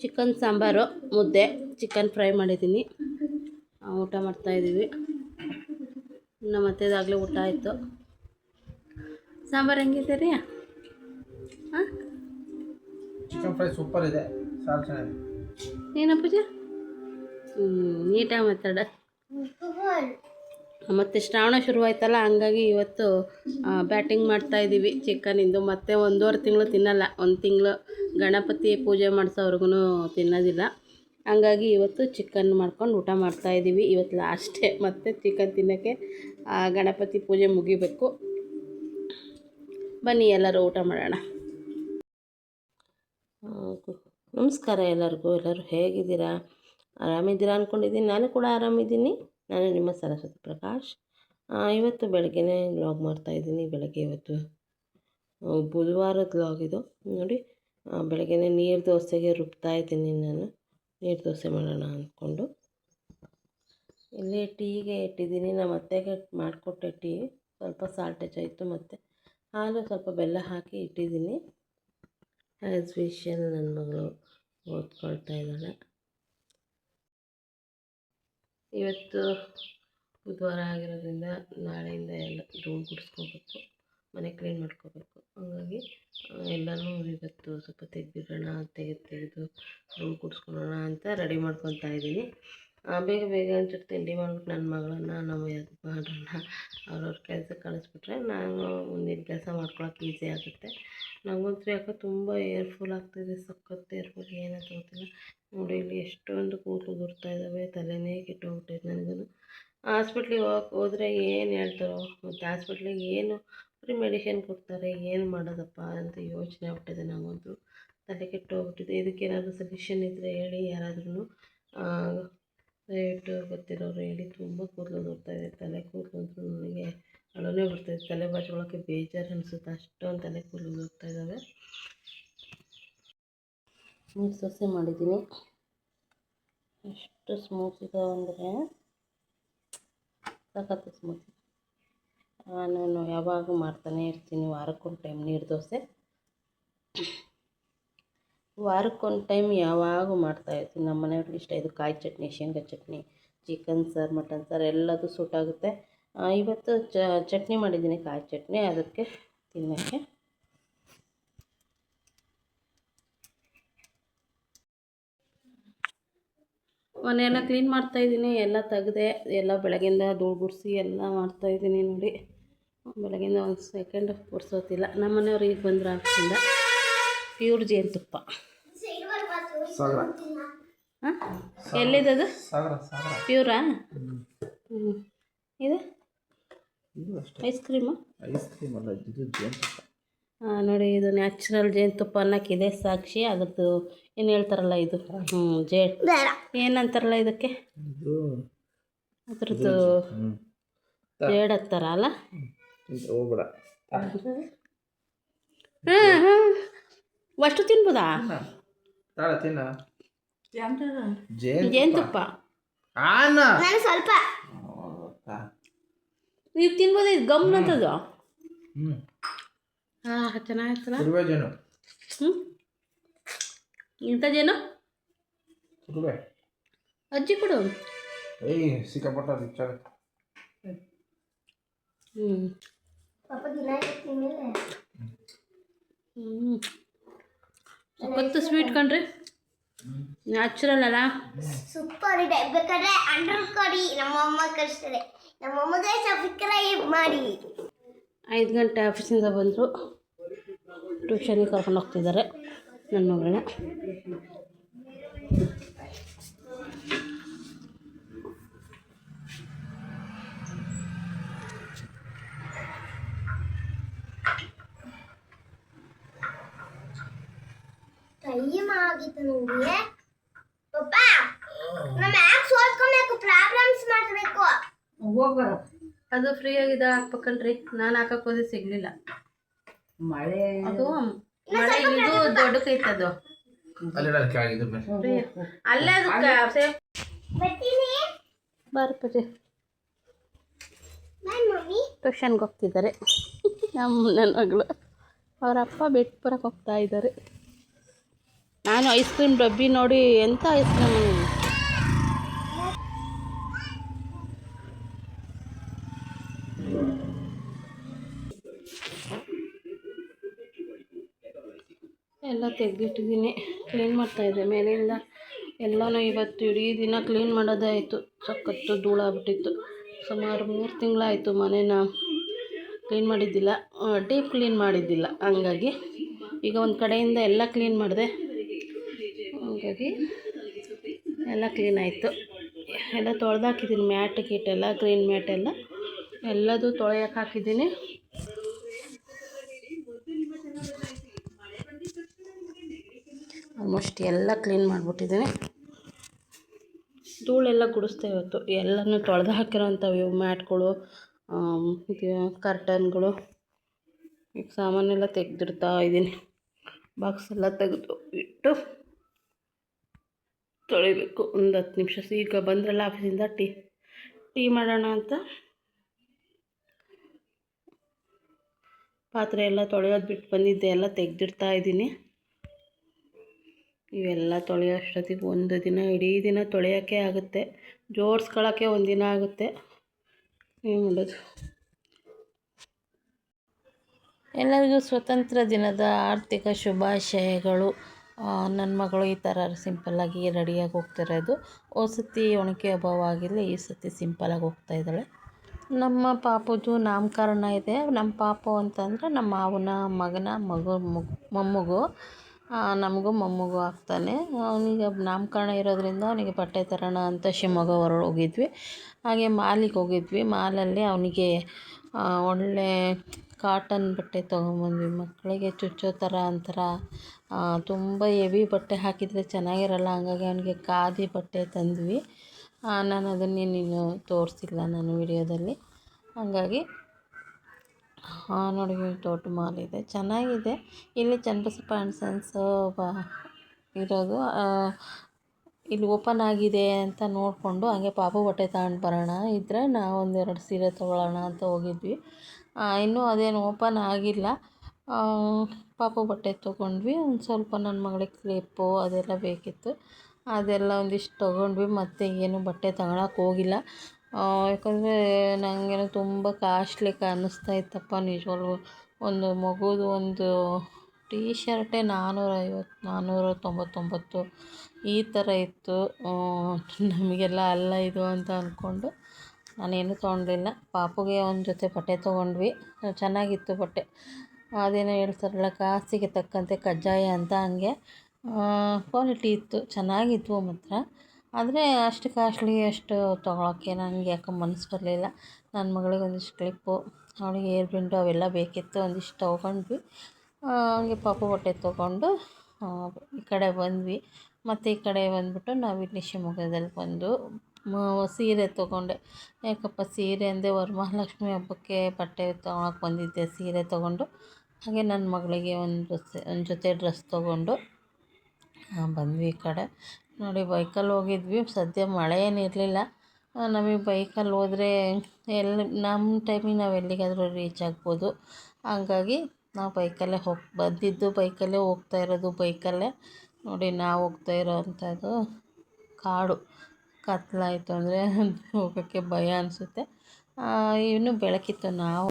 Chicken sambar, ಮುದ್ದೆ, chicken fry ಮಾಡಿದ್ದೀನಿ. ಊಟ ಮಾಡ್ತಾಯಿದ್ದೀವಿ. ನಮ್ಮ ಅತ್ತೆದಾಗಲೇ ಊಟ ಆಯಿತು. ಸಾಂಬಾರು ಹೆಂಗಿದೆ ರೀ? ಹಾಂ, ಚಿಕನ್ ಫ್ರೈ ಸೂಪರ್ ಇದೆ. ಸಾರು ಚೆನ್ನಾಗಿದೆ. ಏನಪ್ಪೂಜ ನೀಟಾಗಿ ಮಾತಾಡ. ಮತ್ತು ಶ್ರಾವಣ ಶುರುವಾಯ್ತಲ್ಲ, ಹಂಗಾಗಿ ಇವತ್ತು ಬ್ಯಾಟಿಂಗ್ ಮಾಡ್ತಾಯಿದ್ದೀವಿ ಚಿಕನಿಂದು. ಮತ್ತು 1.5 ತಿಂಗಳು ತಿನ್ನಲ್ಲ. 1 ತಿಂಗಳು ಗಣಪತಿ ಪೂಜೆ ಮಾಡಿಸೋವ್ರಿಗೂ ತಿನ್ನೋದಿಲ್ಲ. ಹಂಗಾಗಿ ಇವತ್ತು ಚಿಕನ್ ಮಾಡ್ಕೊಂಡು ಊಟ ಮಾಡ್ತಾಯಿದ್ದೀವಿ. ಇವತ್ತು ಲಾಸ್ಟೇ, ಮತ್ತು ಚಿಕನ್ ತಿನ್ನೋಕ್ಕೆ ಗಣಪತಿ ಪೂಜೆ ಮುಗಿಬೇಕು. ಬನ್ನಿ ಎಲ್ಲರೂ ಊಟ ಮಾಡೋಣ. ನಮಸ್ಕಾರ ಎಲ್ಲರಿಗೂ. ಎಲ್ಲರೂ ಹೇಗಿದ್ದೀರಾ? ಆರಾಮಿದ್ದೀರಾ ಅಂದ್ಕೊಂಡಿದ್ದೀನಿ. ನಾನು ಕೂಡ ಆರಾಮಿದ್ದೀನಿ. ನಾನು ನಿಮ್ಮ ಸರಸ್ವತಿ ಪ್ರಕಾಶ್. ಇವತ್ತು ಬೆಳಗ್ಗೆನೇ ವ್ಲಾಗ್ ಮಾಡ್ತಾಯಿದ್ದೀನಿ. ಬೆಳಗ್ಗೆ ಇವತ್ತು ಬುಧವಾರದ ವ್ಲಾಗ್ ಇದು ನೋಡಿ. ಬೆಳಗ್ಗೆನೇ ನೀರು ದೋಸೆಗೆ ರುಬ್ತಾಯಿದ್ದೀನಿ. ನಾನು ನೀರು ದೋಸೆ ಮಾಡೋಣ ಅಂದ್ಕೊಂಡು ಇಲ್ಲಿ ಟೀಗೆ ಇಟ್ಟಿದ್ದೀನಿ. ನಮ್ಮ ಅತ್ತೆಗೆ ಮಾಡಿಕೊಟ್ಟೆ ಟೀ. ಸ್ವಲ್ಪ ಸಾಲ್ಟೇಜ್ ಆಯಿತು. ಮತ್ತು ಹಾಲು ಸ್ವಲ್ಪ ಬೆಲ್ಲ ಹಾಕಿ ಇಟ್ಟಿದ್ದೀನಿ. ಆ್ಯಸ್ ಯೂಶುವಲ್ ನನ್ನ ಮಗಳು ಓದ್ಕೊಳ್ತಾ ಇದ್ದಾಳೆ. ಇವತ್ತು ಬುಧವಾರ ಆಗಿರೋದ್ರಿಂದ ನಾಳೆಯಿಂದ ಎಲ್ಲ ಧೂಳು ಗುಡಿಸ್ಕೋಬೇಕು, ಮನೆ ಕ್ಲೀನ್ ಮಾಡ್ಕೋಬೇಕು. ಹಾಗಾಗಿ ಎಲ್ಲನೂ ಇವತ್ತು ಸ್ವಲ್ಪ ತೆಗೆದಿಡೋಣ, ತೆಗೆದು ಧೂಳು ಗುಡಿಸ್ಕೊಳ್ಳೋಣ ಅಂತ ರೆಡಿ ಮಾಡ್ಕೊತಾ ಇದ್ದೀನಿ. ಬೇಗ ಬೇಗ ಒಂಚೂರು ತಿಂಡಿ ಮಾಡ್ಬಿಟ್ಟು ನನ್ನ ಮಗಳನ್ನು ನಮ್ಮ ಯಜಮಾನ್ರನ್ನ ಅವ್ರವ್ರ ಕೆಲಸಕ್ಕೆ ಕಳಿಸ್ಬಿಟ್ರೆ ನಾನು ಮುಂದಿನ ಕೆಲಸ ಮಾಡ್ಕೊಳಕ್ಕೆ ಈಸಿ ಆಗುತ್ತೆ. ನನಗಂತೂ ಯಾಕೋ ತುಂಬ ಏರ್ಫುಲ್ ಆಗ್ತಾಯಿದೆ, ಸಖತ್ ಏರ್ಫುಲ್. ಏನಂತ ಗೊತ್ತಿಲ್ಲ. ನೋಡಿ ಇಲ್ಲಿ ಎಷ್ಟೊಂದು ಕೂದಲು ಉದುರ್ತಾ ಇದ್ದಾವೆ, ತಲೆನೇ ಕೆಟ್ಟೋಗ್ಬಿಟ್ಟೈತೆ ನನಗೂ. ಹಾಸ್ಪಿಟ್ಲಿಗೆ ಹೋದರೆ ಏನು ಹೇಳ್ತಾರೋ, ಮತ್ತು ಹಾಸ್ಪಿಟ್ಲಿಗೆ ಏನು ಫ್ರೀ ಮೆಡಿಷನ್ ಕೊಡ್ತಾರೆ, ಏನು ಮಾಡೋದಪ್ಪ ಅಂತ ಯೋಚನೆ ಆಗ್ಬಿಟ್ಟಿದೆ. ನನಗಂತೂ ತಲೆ ಕೆಟ್ಟೋಗ್ಬಿಟ್ಟಿದೆ. ಇದಕ್ಕೇನಾದರೂ ಸೊಲ್ಯೂಷನ್ ಇದ್ದರೆ ಹೇಳಿ ಯಾರಾದ್ರೂ. ದಯವಿಟ್ಟು ಗೊತ್ತಿರೋರು ಹೇಳಿ. ತುಂಬ ಕೂದಲು ಉದುರ್ತಾಯಿದೆ. ತಲೆ ಕೂದಲು ಅಂತೂ ನನಗೆ ಅಳೋನೇ ಬರ್ತಾಯಿದೆ. ತಲೆ ಬಾಚ್ಕೊಳ್ಳೋಕ್ಕೆ ಬೇಜಾರು ಅನಿಸುತ್ತೆ, ಅಷ್ಟೊಂದು ತಲೆ ಕೂದಲು ಉದುರ್ತಾ ಇದ್ದಾವೆ. ನೀರು ದೋಸೆ ಮಾಡಿದ್ದೀನಿ. ಎಷ್ಟು ಸ್ಮೂತ್ ಇದಾವೆ ಅಂದರೆ ಸಖತ್ತು ಸ್ಮೂತ್. ನಾನು ಯಾವಾಗ ಮಾಡ್ತಾನೆ ಇರ್ತೀನಿ, ವಾರಕ್ಕೊಂದು ಟೈಮ್ ನೀರು ದೋಸೆ. ವಾರಕ್ಕೊಂದು ಟೈಮ್ ಯಾವಾಗೂ ಮಾಡ್ತಾಯಿರ್ತೀನಿ. ನಮ್ಮ ಮನೆಯವ್ರಿಗೆ ಇಷ್ಟ. ಇದು ಕಾಯಿ ಚಟ್ನಿ, ಶೇಂಗಾ ಚಟ್ನಿ, ಚಿಕನ್ ಸಾರು, ಮಟನ್ ಸಾರು ಎಲ್ಲದೂ ಸೂಟಾಗುತ್ತೆ. ಇವತ್ತು ಚಟ್ನಿ ಮಾಡಿದ್ದೀನಿ, ಕಾಯಿ ಚಟ್ನಿ, ಅದಕ್ಕೆ ತಿನ್ನೋಕ್ಕೆ. ಮನೆಯೆಲ್ಲ ಕ್ಲೀನ್ ಮಾಡ್ತಾಯಿದ್ದೀನಿ. ಎಲ್ಲ ತೆಗೆದೆ, ಎಲ್ಲ ಬೆಳಗ್ಗಿಂದ ಧೂಳು ಗುಡಿಸಿ ಎಲ್ಲ ಮಾಡ್ತಾಯಿದ್ದೀನಿ. ನೋಡಿ, ಬೆಳಗ್ಗಿಂದ ಒಂದು ಸೆಕೆಂಡ್ ಒರೆಸೋತಿಲ್ಲ. ನಮ್ಮ ಮನೆಯವ್ರು ಈಗ ಬಂದರು ಆಫೀಸಿಂದ. ಪ್ಯೂರ್ ಜೇನುತುಪ್ಪ. ಹಾಂ, ಎಲ್ಲಿದ್ದದು? ಪ್ಯೂರಾ? ಇದು ಐಸ್ ಕ್ರೀಮು? ಅಲ್ಲ, ಇದು ಜೇನುತುಪ್ಪ. ನೋಡಿ, ಇದು ನ್ಯಾಚುರಲ್ ಜೇನುತುಪ್ಪ ಅನ್ನೋಕ್ಕೆ ಇದೇ ಸಾಕ್ಷಿ. ಅದ್ರದ್ದು ಏನು ಹೇಳ್ತಾರಲ್ಲ, ಇದು ಏನಂತಾರಲ್ಲ ಇದಕ್ಕೆ, ಅದ್ರದ್ದು ಜೇಡ್ ಹತ್ತಾರ ಅಲ್ಲ. ಅಷ್ಟು ತಿನ್ಬೋದಾ? ಜೇನುತುಪ್ಪ ಸ್ವಲ್ಪ ನೀವು ತಿನ್ಬೋದ? ಇದು ಗಮ್ ಅಂತದ್ದು. ಚೆನ್ನಾಗಿರ್ತಲ್ಲ. ಇಂಥದ್ದೇನು ಅಜ್ಜಿ ಕೊಡು. ಸಖತ್ತು ಸ್ವೀಟ್ ಕಣ್ರಿ, ನ್ಯಾಚುರಲ್ ಅಲ್ಲ, ಸೂಪರ್ ಇದೆ. ಬೇಕಾದ್ರೆ ಅಂಡರ್ ಕೊಡಿ, ನಮ್ಮಮ್ಮ ಕಳಿಸ್ತಾರೆ. ನಮ್ಮಮ್ಮಗೆ ಸಬ್ಸ್ಕ್ರೈಬ್ ಮಾಡಿ. 5 ಗಂಟೆ ಆಫೀಸಿಂದ ಬಂದರು. ಟ್ಯೂಷನಿಗೆ ಕರ್ಕೊಂಡು ಹೋಗ್ತಿದ್ದಾರೆ ನನ್ನ ಮಗಳನ್ನ. ಟೈಮ್ ಆಗಿತ್ತು ನನಗೆ. ಪಪ್ಪ, ನಮ್ಮ ಮ್ಯಾಕ್ಸ್ ಓದ್ಕೊಬೇಕು, ಪ್ರಾಬ್ಲಮ್ಸ್ ಮಾಡಬೇಕು. ಹೋಗ್ಬಾರ, ಅದು ಫ್ರೀ ಆಗಿದೆ ಹಾಕ್ಬೇಕನ್ರಿ. ನಾನು ಹಾಕಕ್ಕೆ ಹೋದ್ರೆ ಸಿಗಲಿಲ್ಲ. ಮಳೆ ಅದು ಮಳೆ ಇದು ದೊಡ್ಡಕೈತದು. ಅಲ್ಲೇ ಅದಕ್ಕೆ ಬರ್ಪಜೆ ಟ್ಯೂಷನ್ಗೆ ಹೋಗ್ತಿದ್ದಾರೆ ನನ್ನ ಮಗಳು. ಅವರ ಅಪ್ಪ ಬಿಟ್ಟು ಬರಕ್ಕೆ ಹೋಗ್ತಾ ಇದ್ದಾರೆ. ನಾನು ಐಸ್ ಕ್ರೀಮ್ ಡಬ್ಬಿ ನೋಡಿ ಎಂಥ ಐಸ್ ಕ್ರೀಮ್ ಎಲ್ಲ ತೆಗೆದಿಟ್ಟಿದ್ದೀನಿ. ಕ್ಲೀನ್ ಮಾಡ್ತಾಯಿದ್ದೆ ಮೇಲಿಂದ ಎಲ್ಲನೂ. ಇವತ್ತು ಇಡೀ ದಿನ ಕ್ಲೀನ್ ಮಾಡೋದೇ ಆಯಿತು. ಸಖತ್ತು ಧೂಳಾಗ್ಬಿಟ್ಟಿತ್ತು. ಸುಮಾರು 3 ತಿಂಗಳಾಯಿತು ಮನೇನ ಕ್ಲೀನ್ ಮಾಡಿದ್ದಿಲ್ಲ, ಡೀಪ್ ಕ್ಲೀನ್ ಮಾಡಿದ್ದಿಲ್ಲ. ಹಂಗಾಗಿ ಈಗ ಒಂದು ಕಡೆಯಿಂದ ಎಲ್ಲ ಕ್ಲೀನ್ ಮಾಡಿದೆ. ಹಂಗಾಗಿ ಎಲ್ಲ ಕ್ಲೀನ್ ಆಯಿತು. ಎಲ್ಲ ತೊಳೆದಾಕಿದ್ದೀನಿ. ಮ್ಯಾಟ್ ಗೀಟೆಲ್ಲ ಗ್ರೀನ್ ಮ್ಯಾಟೆಲ್ಲ ಎಲ್ಲದೂ ತೊಳೆಯೋಕೆ ಹಾಕಿದ್ದೀನಿ. ಆಲ್ಮೋಸ್ಟ್ ಎಲ್ಲ ಕ್ಲೀನ್ ಮಾಡಿಬಿಟ್ಟಿದ್ದೀನಿ. ಧೂಳೆಲ್ಲ ಗುಡಿಸ್ತಾ ಇವತ್ತು. ಎಲ್ಲನೂ ತೊಳೆದು ಹಾಕಿರೋಂಥವು ಇವು ಮ್ಯಾಟ್ಗಳು, ಕರ್ಟನ್ಗಳು. ಈಗ ಸಾಮಾನೆಲ್ಲ ತೆಗೆದಿಡ್ತಾ ಇದ್ದೀನಿ. ಬಾಕ್ಸ್ ಎಲ್ಲ ತೆಗೆದು ಇಟ್ಟು ತೊಳಿಬೇಕು. ಒಂದು 10 ನಿಮಿಷ. ಈಗ ಬಂದ್ರಲ್ಲ ಆಫೀಸಿಂದ, ಟೀ ಮಾಡೋಣ ಅಂತ ಪಾತ್ರೆ ಎಲ್ಲ ತೊಳೆಯೋದು ಬಿಟ್ಟು ಬಂದಿದ್ದೆ. ಎಲ್ಲ ತೆಗೆದಿಡ್ತಾ ಇದ್ದೀನಿ. ಇವೆಲ್ಲ ತೊಳೆಯೋ ಅಷ್ಟೊತ್ತಿಗೆ ಒಂದು ದಿನ, ಇಡೀ ದಿನ ತೊಳೆಯೋಕ್ಕೆ ಆಗುತ್ತೆ. ಜೋಡಿಸ್ಕೊಳ್ಳೋಕ್ಕೆ ಒಂದು ದಿನ ಆಗುತ್ತೆ. ಏನು ಮಾಡೋದು. ಎಲ್ಲರಿಗೂ ಸ್ವತಂತ್ರ ದಿನದ ಆರ್ಥಿಕ ಶುಭಾಶಯಗಳು. ನನ್ನ ಮಗಳು ಈ ಥರ ಸಿಂಪಲ್ಲಾಗಿ ರೆಡಿಯಾಗಿ ಹೋಗ್ತಿರೋದು. ಸತಿ ಒಣಕೆ ಅಭಾವ ಆಗಿರಲಿ, ಈ ಸತಿ ಸಿಂಪಲಾಗಿ ಹೋಗ್ತಾಯಿದ್ದಾಳೆ. ನಮ್ಮ ಪಾಪುದು ನಾಮಕರಣ ಇದೆ. ನಮ್ಮ ಪಾಪು ಅಂತಂದರೆ ನಮ್ಮ ಮಾವನ ಮಗನ ಮೊಮ್ಮಗು. ನಮಗೂ ಮೊಮ್ಮಗು ಆಗ್ತಾನೆ. ಅವನಿಗೆ ನಾಮಕರಣ ಇರೋದ್ರಿಂದ ಅವನಿಗೆ ಬಟ್ಟೆ ತರೋಣ ಅಂತ ಶಿವಮೊಗ್ಗ ಹೋಗಿದ್ವಿ. ಹಾಗೆ ಮಾಲಿಗೆ ಹೋಗಿದ್ವಿ. ಮಾಲಲ್ಲಿ ಅವನಿಗೆ ಒಳ್ಳೆ ಕಾಟನ್ ಬಟ್ಟೆ ತೊಗೊಂಬಂದ್ವಿ. ಮಕ್ಕಳಿಗೆ ಚುಚ್ಚೋ ಥರ ಒಂಥರ ತುಂಬ ಹೆವಿ ಬಟ್ಟೆ ಹಾಕಿದರೆ ಚೆನ್ನಾಗಿರಲ್ಲ. ಹಂಗಾಗಿ ಅವನಿಗೆ ಖಾದಿ ಬಟ್ಟೆ ತಂದ್ವಿ. ನಾನು ಅದನ್ನೇನು ತೋರಿಸಿಲ್ಲ ನಾನು ವಿಡಿಯೋದಲ್ಲಿ. ಹಾಗಾಗಿ ನೋಡಿ, ದೊಡ್ಡ ಮಾಲ್ ಇದೆ, ಚೆನ್ನಾಗಿದೆ. ಇಲ್ಲಿ ಚನ್ನಬಸಪ್ಪ ಆ್ಯಂಡ್ ಸನ್ಸ್ ಇರೋದು. ಇಲ್ಲಿ ಓಪನ್ ಆಗಿದೆ ಅಂತ ನೋಡಿಕೊಂಡು ಹಾಗೆ ಪಾಪು ಬಟ್ಟೆ ತಗೊಂಡು ಬರೋಣ ಇದ್ದರೆ ನಾವು 1-2 ಸೀರೆ ತೊಗೊಳ್ಳೋಣ ಅಂತ ಹೋಗಿದ್ವಿ. ಇನ್ನೂ ಅದೇನು ಓಪನ್ ಆಗಿಲ್ಲ. ಪಾಪು ಬಟ್ಟೆ ತೊಗೊಂಡ್ವಿ. ಒಂದು ಸ್ವಲ್ಪ ನನ್ನ ಮಗಳಿಗೆ ಕ್ಲಿಪ್ಪು ಅದೆಲ್ಲ ಬೇಕಿತ್ತು. ಅದೆಲ್ಲ ಒಂದಿಷ್ಟು ತೊಗೊಂಡ್ವಿ. ಮತ್ತು ಏನು ಬಟ್ಟೆ ತಗೊಳಕ್ಕೆ ಹೋಗಿಲ್ಲ. ಯಾಕಂದರೆ ನನಗೇನೋ ತುಂಬ ಕಾಸ್ಟ್ಲಿ ಅನ್ನಿಸ್ತಾ ಇತ್ತಪ್ಪ ನಿಜವಾಗ್ಲೂ. ಒಂದು ಮಗುದು ಒಂದು ಟೀ ಶರ್ಟೇ 450-499 ಈ ಥರ ಇತ್ತು. ನಮಗೆಲ್ಲ ಅಲ್ಲ ಇದು ಅಂತ ಅಂದ್ಕೊಂಡು ನಾನೇನು ತೊಗೊಂಡಿಲ್ಲ. ಪಾಪುಗೆ ಒಂದು ಜೊತೆ ಬಟ್ಟೆ ತೊಗೊಂಡ್ವಿ. ಚೆನ್ನಾಗಿತ್ತು ಬಟ್ಟೆ. ಅದೇನೋ ಹೇಳ್ತಾರಲ್ಲ, ಕಾಸಿಗೆ ತಕ್ಕಂತೆ ಕಜ್ಜಾಯ ಅಂತ, ಹಂಗೆ ಕ್ವಾಲಿಟಿ ಇತ್ತು, ಚೆನ್ನಾಗಿದ್ವು ಮಾತ್ರ. ಆದರೆ ಅಷ್ಟು ಕಾಸ್ಟ್ಲಿ ಅಷ್ಟು ತೊಗೊಳಕ್ಕೆ ನನಗೆ ಯಾಕೋ ಮನಸ್ಸು ಬರಲಿಲ್ಲ. ನನ್ನ ಮಗಳಿಗೆ ಒಂದಿಷ್ಟು ಕ್ಲಿಪ್ಪು, ಅವಳಿಗೆ ಏರ್ ಬ್ಯಾಂಡು ಅವೆಲ್ಲ ಬೇಕಿತ್ತು. ಒಂದಿಷ್ಟು ತೊಗೊಂಡ್ವಿ. ಹಂಗೆ ಪಾಪು ಬಟ್ಟೆ ತೊಗೊಂಡು ಈ ಕಡೆ ಬಂದ್ವಿ. ಮತ್ತು ಈ ಕಡೆ ಬಂದುಬಿಟ್ಟು ನಾವಿಲ್ಲಿ ಶಿವಮೊಗ್ಗದಲ್ಲಿ ಬಂದು ಸೀರೆ ತೊಗೊಂಡೆ. ಯಾಕಪ್ಪ ಸೀರೆ ಅಂದೆ, ವರಮಹಾಲಕ್ಷ್ಮಿ ಹಬ್ಬಕ್ಕೆ ಬಟ್ಟೆ ತೊಗೊಳಕ್ಕೆ ಬಂದಿದ್ದೆ. ಸೀರೆ ತೊಗೊಂಡು ಹಾಗೆ ನನ್ನ ಮಗಳಿಗೆ ಒಂದು ಜೊತೆ ಡ್ರೆಸ್ ತೊಗೊಂಡು ಬಂದ್ವಿ. ಈ ಕಡೆ ನೋಡಿ, ಬೈಕಲ್ಲಿ ಹೋಗಿದ್ವಿ. ಸದ್ಯ ಮಳೆ ಏನಿರಲಿಲ್ಲ. ನಮಗೆ ಬೈಕಲ್ಲಿ ಹೋದರೆ ನಮ್ಮ ಟೈಮಿಗೆ ನಾವು ಎಲ್ಲಿಗಾದರೂ ರೀಚ್ ಆಗ್ಬೋದು. ಹಂಗಾಗಿ ನಾವು ಬೈಕಲ್ಲೇ ಬಂದಿದ್ದು, ಬೈಕಲ್ಲೇ ಹೋಗ್ತಾ ಇರೋದು. ಬೈಕಲ್ಲೇ ನೋಡಿ, ನಾವು ಹೋಗ್ತಾ ಇರೋವಂಥದ್ದು ಕಾಡು. ಕತ್ತಲಾಯಿತು ಅಂದರೆ ಹೋಗೋಕ್ಕೆ ಭಯ ಅನಿಸುತ್ತೆ. ಇನ್ನೂ ಬೆಳಕಿತ್ತು. ನಾವು